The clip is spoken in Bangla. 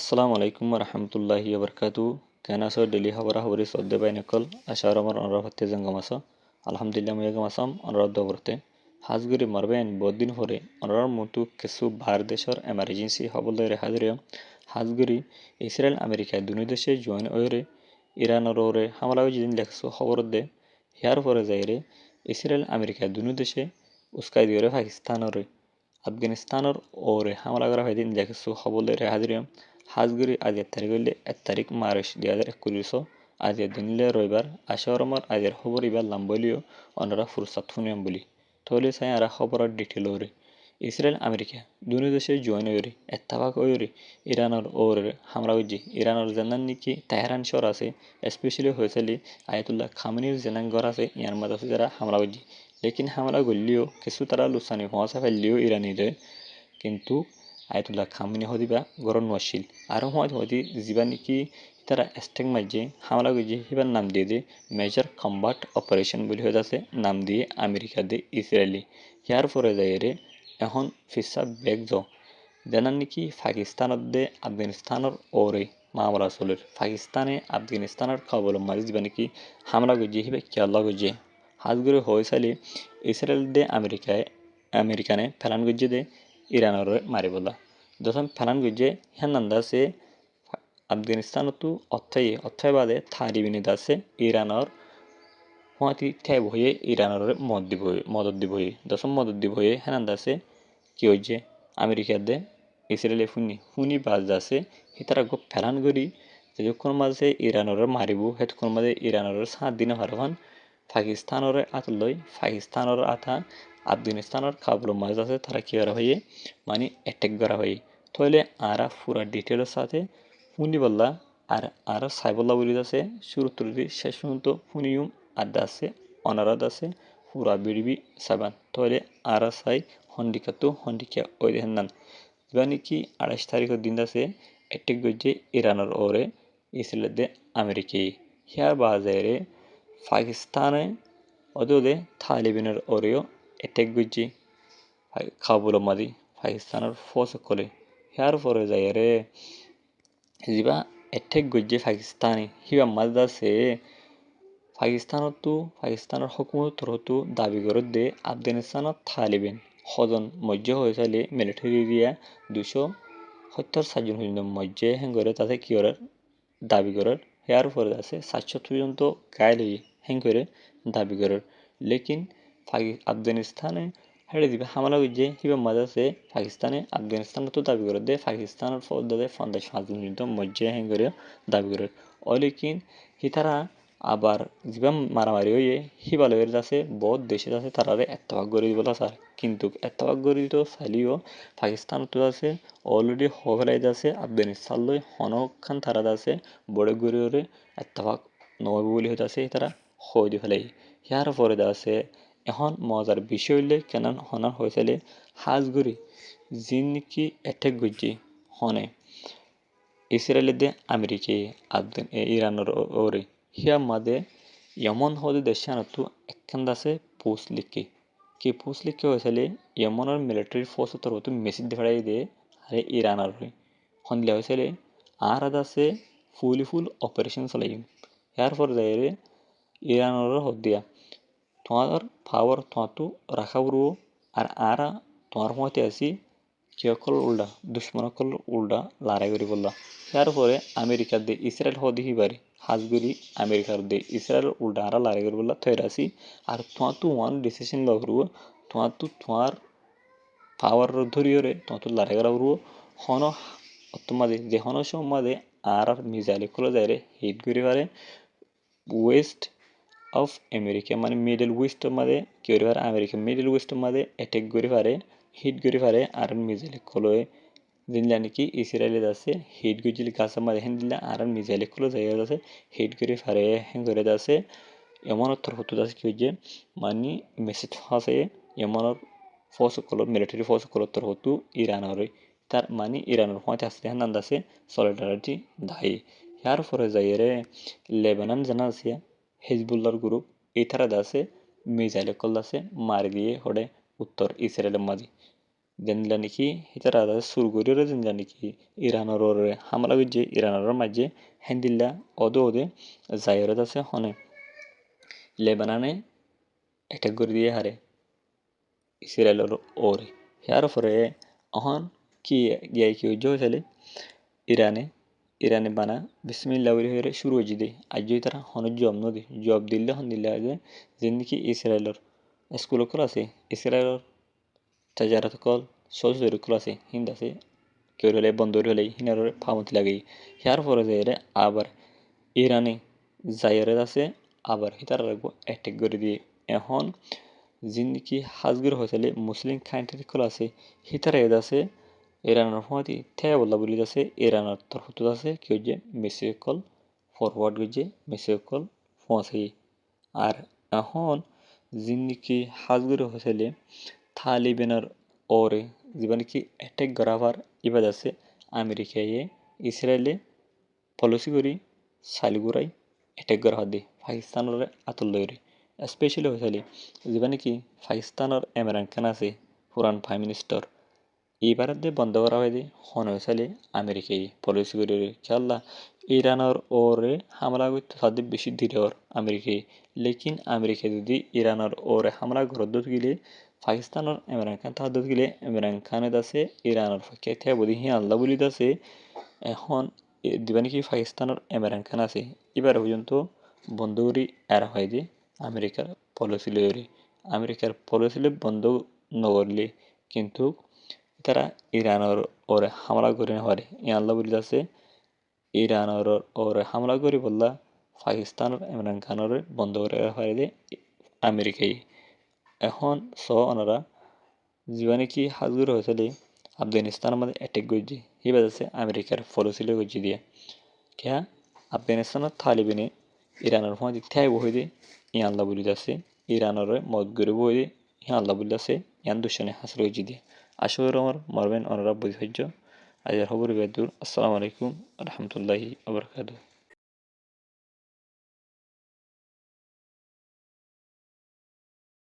আসসালামু আলাইকুম রহমতুল্লাহি ওবরকাতু কেন আছো ডেলি খবরা খবরি সদ্দে বাই নকল আশার আমার অনুরাগ হতে জঙ্গম আছো আলহামদুলিল্লাহ মুয়াগম আসাম অনুরাগ দবরতে হাজগুড়ি মারবেন বহুদিন পরে অনুরার মতো কিছু ভার দেশের এমার্জেন্সি হবলরে হাজিরিয়া হাজগুড়ি ইসরায়েল আমেরিকা দুই দেশে জয়েন ওরে ইরানের ওরে হামলাও যেদিন লেখছো খবর দে হিয়ার পরে যাইরে ইসরায়েল আমেরিকা দুই দেশে উস্কাই দিয়ে পাকিস্তানের আফগানিস্তানের ওরে হামলা করা হয় দিন লেখছো খবরলে হাজিরিয়া হাজগুড়ি আজের তারিখ হইলে 1 তারিখ মার্চ 2021 আজের দিনলে রবিবার আশারমর আজের খবর ইবার লাম্বলিও অনরা ফুরসাত শুনিয়াম বলি তহলে চাই আর খবরের ডিটেল ওরে ইসরায়েল আমেরিকা দুই দেশে জয়েন ওরে এত্তাবাক ওরে ইরানের ওর হামলা হইজি ইরানের জানান নাকি তেহরান শহর আছে স্পেশালি হয়েছিল আয়াতুল্লাহ খামেনির জেনান ঘর আছে ইয়ার মাঝে যারা হামলা হইজি লেকিন হামলা করলেও কিছু তারা লুসানি হওয়া ফেললেও ইরানিরে কিন্তু আয়াতুল্লাহ খামেনি হদিবা গরম নশিল আরও হদি যিবা নাকি তারা স্টেক মাঝে হামলা করছে সেবার নাম দিয়ে দে মেজর কম্বাট অপারেশন বলে হয়ে যাচ্ছে নাম দিয়ে আমেরিকা দে ইসরায়েলি ইয়ার পরে যাই রে এখন ফিসা ব্যাগ যাও জানান নাকি পাকিস্তানত দে আফগানিস্তানের ওরে মামলা চলের পাকিস্তানে আফগানিস্তানের খবর মারি যাবা নাকি হামলা করছে সেবে কেলা করছে হাজগুড়ি হয়েছালি ইসরায়েল দে আমেরিকানে ফেলান করছে দে ইরানের মারি বলা যখন ফেলান করছে হ্যাঁ নান্দাসে আফগানিস্তানতো অর্থায় বাদে থারিবিনি দাসে ইরানের হওয়াতি ঠেব হয়ে ইরানের মদত দিব হয়ে দশম মদত দিব হয়ে হ্যাঁ দাসে কি হয়েছে আমেরিকার দে ইসরায়েলে ফুনি বাজ দাসে তারা গো ফেলান করি যখন মাঝে ইরানের মারিব সেতখন মাঝে ইরানের 7 দিনে হারবান পাকিস্তানের আতলই পাকিস্তানের আথা আফগানিস্তানের কাবুল মাঝ আছে তারা কি করা হয়ে মানে অ্যাটাক করা হয়ে তাহলে আরা পুরা ডিটেলের সাথে ফুনি বললা আর সাইবল্লা বলি আছে শুরু তুলি শেষ পর্যন্ত ফুনিউম আড্ডা আছে অনারাদ আছে পুরা বিড়বি সাবান তাহলে আরা সাই হন্ডিকা ওই দেখেন নান যা নাকি 28 তারিখের দিন আছে অ্যাটাক করছে ইরানের ওরে ইসরায়েল দে আমেরিকায় হিয়ার বাজারে পাকিস্তানে ওদের তালিবানের ওরেও অ্যাটাক করছে কাবুল মাদি পাকিস্তানের ফোর্স করে হিয়ার পরে যায় রে যিবা এঠেক গজ্জে পাকিস্তানি সিবা মাজ আছে পাকিস্তানের হুকুমত তরফতো দাবি করে দে আফগানিস্তানত তালিবান সজন মধ্য হয়েছে মিলিটারি এরিয়া 270 পর্যন্ত মধ্য হেঙ্গরে তাতে কি করার দাবি করার হেয়ার পরে আছে 700 পর্যন্ত গাইল হেং করে দাবি করার লেকিন আফগানিস্তানে হেড়ে দিবে হামলা করছে হিবা মাঝে আছে পাকিস্তানে আফগানিস্তানতো দাবি করে দে পাকিস্তানের ফৌজদারে 50 পর্যন্ত মধ্য হেং করে দাবি করার লেকিন হিতারা আবার যিবা মারামারি হয়ে হিবালয়ের আছে বহুত দেশে আছে তারারে এত্তভাগ করে দিব স্যার কিন্তু এত্তভাগ করে দিত চাইলেও পাকিস্তানতো আছে অলরেডি হবেলাই আছে আফগানিস্তান লই হনখান তারা আছে বড় গরিয়রে এত্তভাগ নয় বলি হইতে আছে তারা হই দি ফেলাই ইয়ার পরে আছে এখন মজার বিষয় হইলে কেন হনার হয়েছিল হাজগুড়ি যিন নাকি এটেক গজ্জি হনে ইসরায়েলের দে আমেরিকায় ইরানের ওরে হিয়া মাদে এমন হলে দেশে আনতো একখান দাসে পোস্ট লিখে কি পোস্ট লিখে হয়েছিল এমনের মিলিটারি ফোর্স তোর হতো মেসেজ দেখাই দিয়ে আরে ইরানের হনলে হয়েছিল আর আছে ফুল অপারেশন চালাইম ইয়ার পরে যাই ইরানের হদ দিয়া তোমার পাওয়ার তোমার রাখা পড়ব আর তোমার মতে আছি কিয় করল উল্টা দুশ্মন করল উল্টা লড়াই করি বললা ইয়ার পরে আমেরিকার দে ইসরায়েল হদি হিবারি হাজগুড়ি আমেরিকার দে ইসরায়েল উল্টা আর লড়াই করি বললা থৈর আসি আর তোমার ওয়ান ডিসিশন লওয়া করব তোমার পাওয়ার ধরিয়রে তোমার লড়াই করা করব হন তোমাদের যে হন সমাদে আর মিজাইল খোলা যায় রে হিট করি পারে ওয়েস্ট অফ আমেরিকা মানে মিডল ওয়েস্টের মাঝে কি করি পারে আমেরিকা মিডল ওয়েস্টের মাঝে অ্যাটাক করি পারে হিট করি পারে আর মিজাইল খোলোয় দিনলা নাকি ইসরায়েলের আছে হিট গজিল গাছের মাঝে হেন দিলা আর মিজাইল খোলো জায়গা আছে হিট করি পারে হেন করে আছে এমন অর্থ হতো আছে কি হচ্ছে মানে মেসেজ ফাঁসে এমন ফোর্স কলো মিলিটারি ফোর্স কলো তোর হতো ইরানের তার মানে ইরানের হতে আসতে হেন আছে সলিডারিটি দায়ী ইয়ার পরে যাই রে লেবানন জানা আছে হিজবুল্লার গ্রুপ এই তারা আছে মিজাইল কল আছে মারি দিয়ে হড়ে উত্তর ইসরায়েলের মাঝে জেনিলা নাকি হিতারা সুরগুরিরে জেনিলা নাকি ইরানের ওরে হামলা করছে ইরানের মাঝে হেন্দিল্লা ওদে জায়রত আছে হনে লেবানানে অ্যাটাক করে দিয়ে হারে ইসরায়েলের ওরে ইয়ার পরে অহন কি গিয়ে কি হয়েছিল ইরানে ইরানে বানা বিসমিল্লা বলে হয়ে শুরু হয়ে দে আজ তারা হন জব নদী জব দিল্লে হন দিল্লে আজ যেদিকে ইসরায়েলের স্কুল আছে ইসরায়েলের তাজারাত কল সরাসরি আছে হিন্দ আছে কেউ হলে বন্ধ হলে হিনার ফামতি লাগে ইয়ার পরে যাই আবার ইরানে জায়রে আছে আবার হিতার রাখবো অ্যাটেক করে দিয়ে এখন যিনি হাজগর হয়েছিল মুসলিম কান্ট্রি কল আছে হিতার এদ আছে ইরানের ফমাতি থে বললা বলি আছে ইরানের তরফত আছে কি হচ্ছে মেসেজ কল ফরওয়ার্ড করছে মেসেজ কল পৌঁছে আর এখন যিনি হাজগর হয়েছিল তালিবানের ওরে যেখানে কি অ্যাটেক করাবার ইবাদ আছে আমেরিকায় ইসরায়েলে পলিসি করি সাইলগুড়াই অ্যাটেক করা দি পাকিস্তানের আতল দৌড়ি স্পেশালি হয়েছিল যেখানে কি পাকিস্তানের আমেরিকান আছে পুরান প্রাইম মিনিস্টার এইবারে বন্ধ করা হয় দি হন হয়েছিল আমেরিকায় পলিসি করি খেয়াল্লা ইরানের ওরে হামলা করতে তাদের বেশি ধীরে ওর আমেরিকায় লেকিন আমেরিকা যদি ইরানের ওরে হামলা ঘরত গেলে পাকিস্তানের আমেরিকান তাহাদত গেলে আমেরিকানের আছে ইরানের পক্ষে থে বলি হি আল্লাহ বলি আছে এখন দিবা নাকি পাকিস্তানের আমেরিকান আছে এবার পর্যন্ত বন্ধ করি এরা হয় যে আমেরিকার পলিসি লইরে আমেরিকার পলিসি বন্ধ নগরলে কিন্তু তারা ইরানের ওরে হামলা করে হরে ই আল্লাহ বলি আছে ইরানের ওরে হামলা করে বললা পাকিস্তানের আমেরিকানের বন্ধ করে হয় যে আমেরিকায় এখন ওনারা জীবনে কি হাজগুর হয়েছিল আফগানিস্তানের মধ্যে অ্যাটেক করছে এই বাজে আমেরিকার পলিসি করছে দিয়ে কে আফগানিস্তানের তালিবানে ইরানের মধ্যে ঠাই বই দিয়ে ই আল্লাহ বলি আছে ইরানের মদ করে বই দিয়ে ই আল্লাহ বলি আছে ইয়ান দুশনে হাসিল হয়েছে দিয়ে আসলে আমার মরবেন ওনারা বুঝ আজ খবর বেদুর আসসালামু আলাইকুম রহমতুল্লাহি আবরকাত